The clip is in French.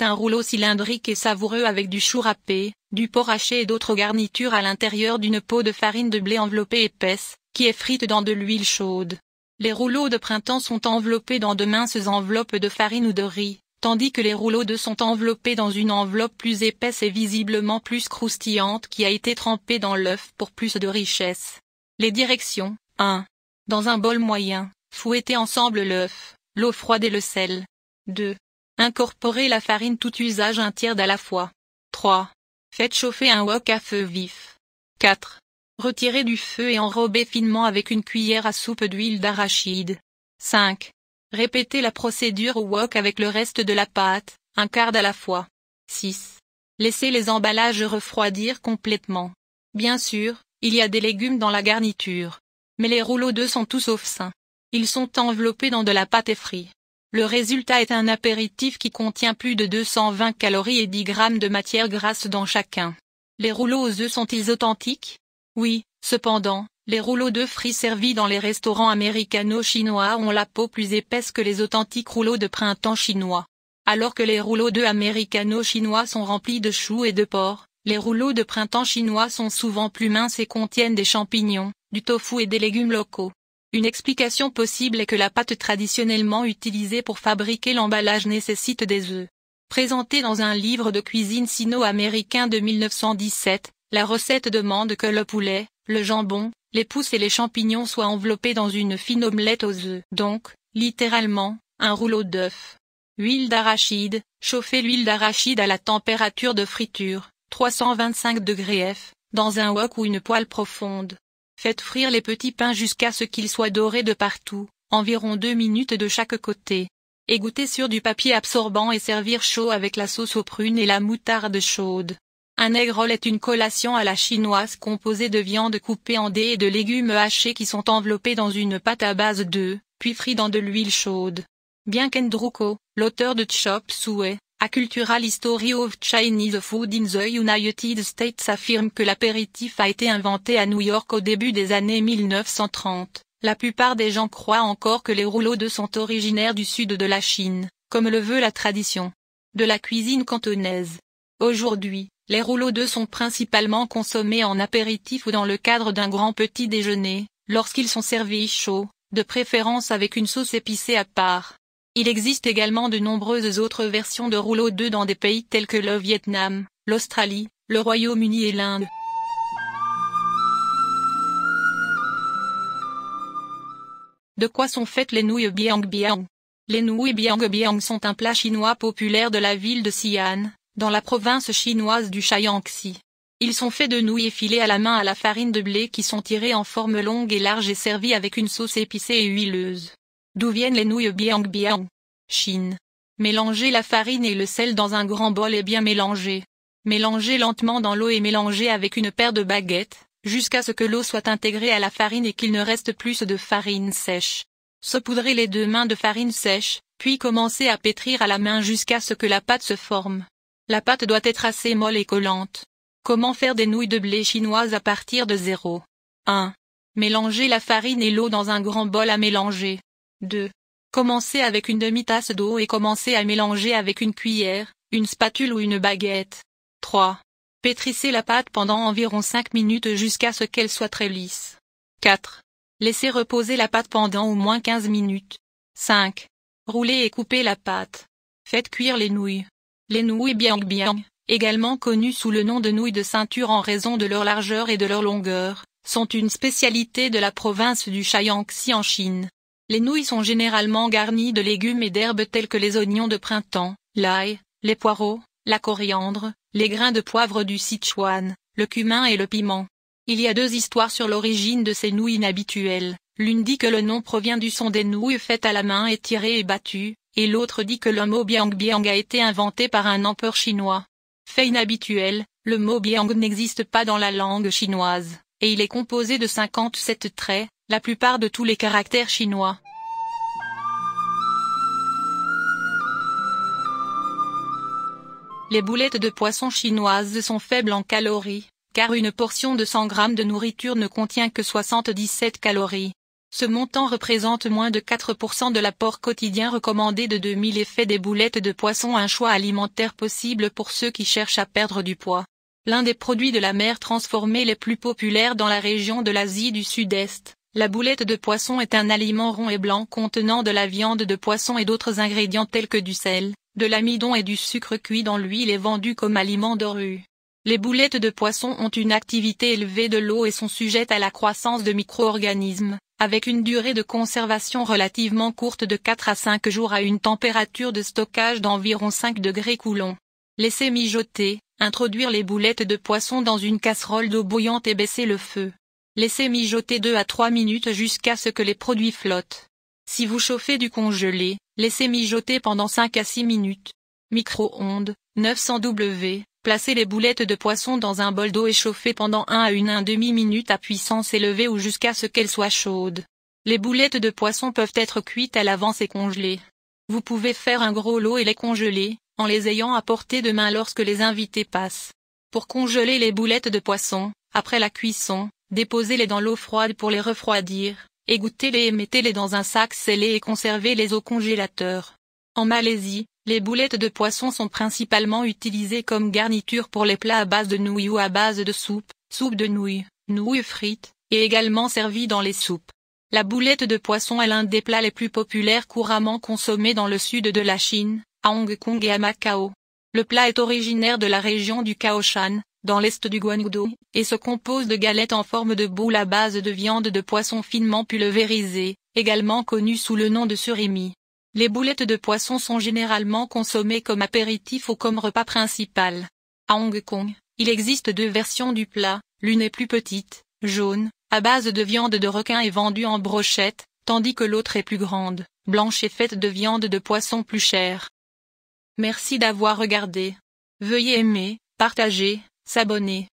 un rouleau cylindrique et savoureux avec du chou râpé, du porc haché et d'autres garnitures à l'intérieur d'une peau de farine de blé enveloppée épaisse, qui est frite dans de l'huile chaude. Les rouleaux de printemps sont enveloppés dans de minces enveloppes de farine ou de riz, tandis que les rouleaux d'œufs sont enveloppés dans une enveloppe plus épaisse et visiblement plus croustillante qui a été trempée dans l'œuf pour plus de richesse. Les directions: 1. Dans un bol moyen, fouettez ensemble l'œuf, l'eau froide et le sel. 2. Incorporez la farine tout usage un tiers à la fois. 3. Faites chauffer un wok à feu vif. 4. Retirez du feu et enrobez finement avec une cuillère à soupe d'huile d'arachide. 5. Répétez la procédure au wok avec le reste de la pâte, un quart à la fois. 6. Laissez les emballages refroidir complètement. Bien sûr, il y a des légumes dans la garniture. Mais les rouleaux d'œufs sont tout sauf sains. Ils sont enveloppés dans de la pâte et frits. Le résultat est un apéritif qui contient plus de 220 calories et 10 grammes de matière grasse dans chacun. Les rouleaux aux œufs sont-ils authentiques? Oui, cependant, les rouleaux d'œufs frits servis dans les restaurants américano-chinois ont la peau plus épaisse que les authentiques rouleaux de printemps chinois. Alors que les rouleaux d'œufs américano-chinois sont remplis de choux et de porc, les rouleaux de printemps chinois sont souvent plus minces et contiennent des champignons, du tofu et des légumes locaux. Une explication possible est que la pâte traditionnellement utilisée pour fabriquer l'emballage nécessite des œufs. Présentée dans un livre de cuisine sino-américain de 1917, la recette demande que le poulet, le jambon, les pousses et les champignons soient enveloppés dans une fine omelette aux œufs. Donc, littéralement, un rouleau d'œuf. Huile d'arachide: chauffez l'huile d'arachide à la température de friture, 325 degrés F, dans un wok ou une poêle profonde. Faites frire les petits pains jusqu'à ce qu'ils soient dorés de partout, environ 2 minutes de chaque côté. Égoutter sur du papier absorbant et servir chaud avec la sauce aux prunes et la moutarde chaude. Un egg roll est une collation à la chinoise composée de viande coupée en dés et de légumes hachés qui sont enveloppés dans une pâte à base d'œufs, puis frits dans de l'huile chaude. Bien qu'Andruko, l'auteur de Chop Suey, A Cultural History of Chinese Food in the United States affirme que l'apéritif a été inventé à New York au début des années 1930. La plupart des gens croient encore que les rouleaux d'œufs sont originaires du sud de la Chine, comme le veut la tradition de la cuisine cantonaise. Aujourd'hui, les rouleaux d'œufs sont principalement consommés en apéritif ou dans le cadre d'un grand petit déjeuner, lorsqu'ils sont servis chauds, de préférence avec une sauce épicée à part. Il existe également de nombreuses autres versions de rouleaux d'œufs dans des pays tels que le Vietnam, l'Australie, le Royaume-Uni et l'Inde. De quoi sont faites les nouilles biang biang? Les nouilles biang biang sont un plat chinois populaire de la ville de Xi'an, dans la province chinoise du Shaanxi. Ils sont faits de nouilles effilées à la main à la farine de blé qui sont tirées en forme longue et large et servies avec une sauce épicée et huileuse. D'où viennent les nouilles biang biang? Chine. Mélangez la farine et le sel dans un grand bol et bien mélanger. Mélangez lentement dans l'eau et mélangez avec une paire de baguettes, jusqu'à ce que l'eau soit intégrée à la farine et qu'il ne reste plus de farine sèche. Saupoudrez les 2 mains de farine sèche, puis commencez à pétrir à la main jusqu'à ce que la pâte se forme. La pâte doit être assez molle et collante. Comment faire des nouilles de blé chinoises à partir de 0? 1. Mélangez la farine et l'eau dans un grand bol à mélanger. 2. Commencez avec une demi-tasse d'eau et commencez à mélanger avec une cuillère, une spatule ou une baguette. 3. Pétrissez la pâte pendant environ 5 minutes jusqu'à ce qu'elle soit très lisse. 4. Laissez reposer la pâte pendant au moins 15 minutes. 5. Roulez et coupez la pâte. Faites cuire les nouilles. Les nouilles biang biang, également connues sous le nom de nouilles de ceinture en raison de leur largeur et de leur longueur, sont une spécialité de la province du Shaanxi en Chine. Les nouilles sont généralement garnies de légumes et d'herbes tels que les oignons de printemps, l'ail, les poireaux, la coriandre, les grains de poivre du Sichuan, le cumin et le piment. Il y a 2 histoires sur l'origine de ces nouilles inhabituelles. L'une dit que le nom provient du son des nouilles faites à la main et tirées et battues, et l'autre dit que le mot biang biang a été inventé par un empereur chinois. Fait inhabituel, le mot biang n'existe pas dans la langue chinoise, et il est composé de 57 traits, la plupart de tous les caractères chinois. Les boulettes de poisson chinoises sont faibles en calories, car une portion de 100 grammes de nourriture ne contient que 77 calories. Ce montant représente moins de 4% de l'apport quotidien recommandé de 2000 et fait des boulettes de poisson un choix alimentaire possible pour ceux qui cherchent à perdre du poids. L'un des produits de la mer transformés les plus populaires dans la région de l'Asie du Sud-Est, la boulette de poisson est un aliment rond et blanc contenant de la viande de poisson et d'autres ingrédients tels que du sel, de l'amidon et du sucre cuit dans l'huile et vendu comme aliment de rue. Les boulettes de poisson ont une activité élevée de l'eau et sont sujettes à la croissance de micro-organismes, avec une durée de conservation relativement courte de 4 à 5 jours à une température de stockage d'environ 5 degrés Coulomb. Laissez mijoter, introduire les boulettes de poisson dans une casserole d'eau bouillante et baisser le feu. Laissez mijoter 2 à 3 minutes jusqu'à ce que les produits flottent. Si vous chauffez du congelé, laissez mijoter pendant 5 à 6 minutes. Micro-ondes, 900 W. Placez les boulettes de poisson dans un bol d'eau et chauffez pendant 1 à 1,5 minutes à puissance élevée ou jusqu'à ce qu'elles soient chaudes. Les boulettes de poisson peuvent être cuites à l'avance et congelées. Vous pouvez faire un gros lot et les congeler, en les ayant à portée de main lorsque les invités passent. Pour congeler les boulettes de poisson, après la cuisson, déposez-les dans l'eau froide pour les refroidir, égouttez-les et mettez-les dans un sac scellé et conservez-les au congélateur. En Malaisie, les boulettes de poisson sont principalement utilisées comme garniture pour les plats à base de nouilles ou à base de soupe, soupe de nouilles, nouilles frites, et également servies dans les soupes. La boulette de poisson est l'un des plats les plus populaires couramment consommés dans le sud de la Chine, à Hong Kong et à Macao. Le plat est originaire de la région du Kaoshan, dans l'est du Guangdong, et se compose de galettes en forme de boule à base de viande de poisson finement pulvérisée, également connue sous le nom de surimi. Les boulettes de poisson sont généralement consommées comme apéritif ou comme repas principal. À Hong Kong, il existe 2 versions du plat, l'une est plus petite, jaune, à base de viande de requin et vendue en brochette, tandis que l'autre est plus grande, blanche et faite de viande de poisson plus chère. Merci d'avoir regardé. Veuillez aimer, partager, s'abonner.